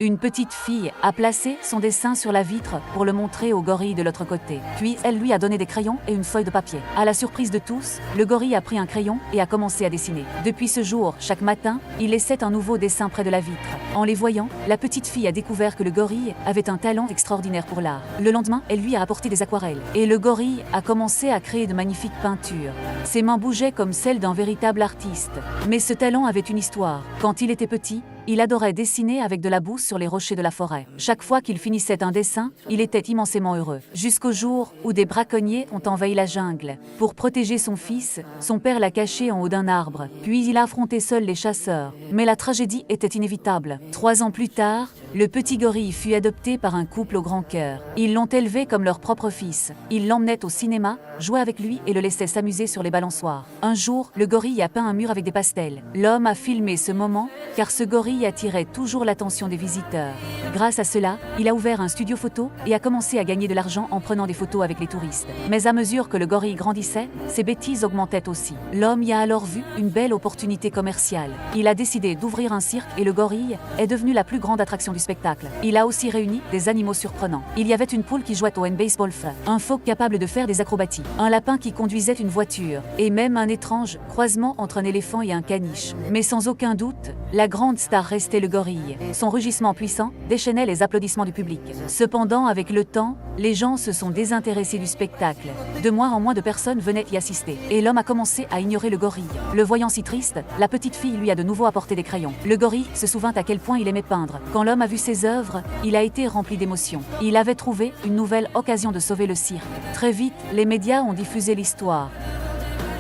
Une petite fille a placé son dessin sur la vitre pour le montrer au gorille de l'autre côté. Puis elle lui a donné des crayons et une feuille de papier. À la surprise de tous, le gorille a pris un crayon et a commencé à dessiner. Depuis ce jour, chaque matin, il laissait un nouveau dessin près de la vitre. En les voyant, la petite fille a découvert que le gorille avait un talent extraordinaire pour l'art. Le lendemain, elle lui a apporté des aquarelles. Et le gorille a commencé à créer de magnifiques peintures. Ses mains bougeaient comme celles d'un véritable artiste. Mais ce talent avait une histoire. Quand il était petit, il adorait dessiner avec de la boue sur les rochers de la forêt. Chaque fois qu'il finissait un dessin, il était immensément heureux. Jusqu'au jour où des braconniers ont envahi la jungle. Pour protéger son fils, son père l'a caché en haut d'un arbre. Puis il a affronté seul les chasseurs. Mais la tragédie était inévitable. 3 ans plus tard, le petit gorille fut adopté par un couple au grand cœur. Ils l'ont élevé comme leur propre fils. Ils l'emmenaient au cinéma, jouaient avec lui et le laissaient s'amuser sur les balançoires. Un jour, le gorille a peint un mur avec des pastels. L'homme a filmé ce moment, car ce gorille attirait toujours l'attention des visiteurs. Grâce à cela, il a ouvert un studio photo et a commencé à gagner de l'argent en prenant des photos avec les touristes. Mais à mesure que le gorille grandissait, ses bêtises augmentaient aussi. L'homme y a alors vu une belle opportunité commerciale. Il a décidé d'ouvrir un cirque et le gorille est devenu la plus grande attraction du spectacle. Il a aussi réuni des animaux surprenants. Il y avait une poule qui jouait au baseball, un phoque capable de faire des acrobaties, un lapin qui conduisait une voiture, et même un étrange croisement entre un éléphant et un caniche. Mais sans aucun doute, la grande star restait le gorille. Son rugissement puissant déchaînait les applaudissements du public. Cependant, avec le temps, les gens se sont désintéressés du spectacle. De moins en moins de personnes venaient y assister. Et l'homme a commencé à ignorer le gorille. Le voyant si triste, la petite fille lui a de nouveau apporté des crayons. Le gorille se souvint à quel point il aimait peindre. Quand l'homme a vu ses œuvres, il a été rempli d'émotion. Il avait trouvé une nouvelle occasion de sauver le cirque. Très vite, les médias ont diffusé l'histoire.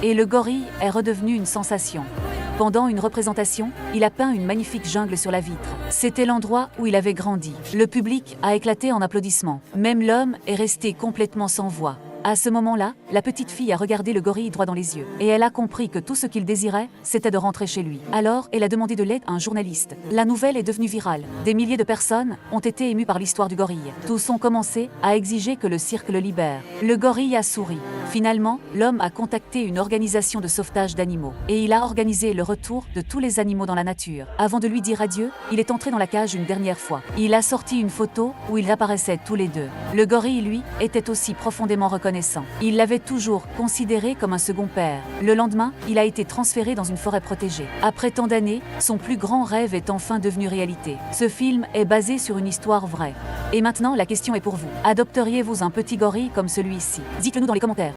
Et le gorille est redevenu une sensation. Pendant une représentation, il a peint une magnifique jungle sur la vitre. C'était l'endroit où il avait grandi. Le public a éclaté en applaudissements. Même l'homme est resté complètement sans voix. À ce moment-là, la petite fille a regardé le gorille droit dans les yeux. Et elle a compris que tout ce qu'il désirait, c'était de rentrer chez lui. Alors, elle a demandé de l'aide à un journaliste. La nouvelle est devenue virale. Des milliers de personnes ont été émues par l'histoire du gorille. Tous ont commencé à exiger que le cirque le libère. Le gorille a souri. Finalement, l'homme a contacté une organisation de sauvetage d'animaux. Et il a organisé le retour de tous les animaux dans la nature. Avant de lui dire adieu, il est entré dans la cage une dernière fois. Il a sorti une photo où ils apparaissaient tous les deux. Le gorille, lui, était aussi profondément reconnaissant. Il l'avait toujours considéré comme un second père. Le lendemain, il a été transféré dans une forêt protégée. Après tant d'années, son plus grand rêve est enfin devenu réalité. Ce film est basé sur une histoire vraie. Et maintenant, la question est pour vous. Adopteriez-vous un petit gorille comme celui-ci? Dites-le nous dans les commentaires.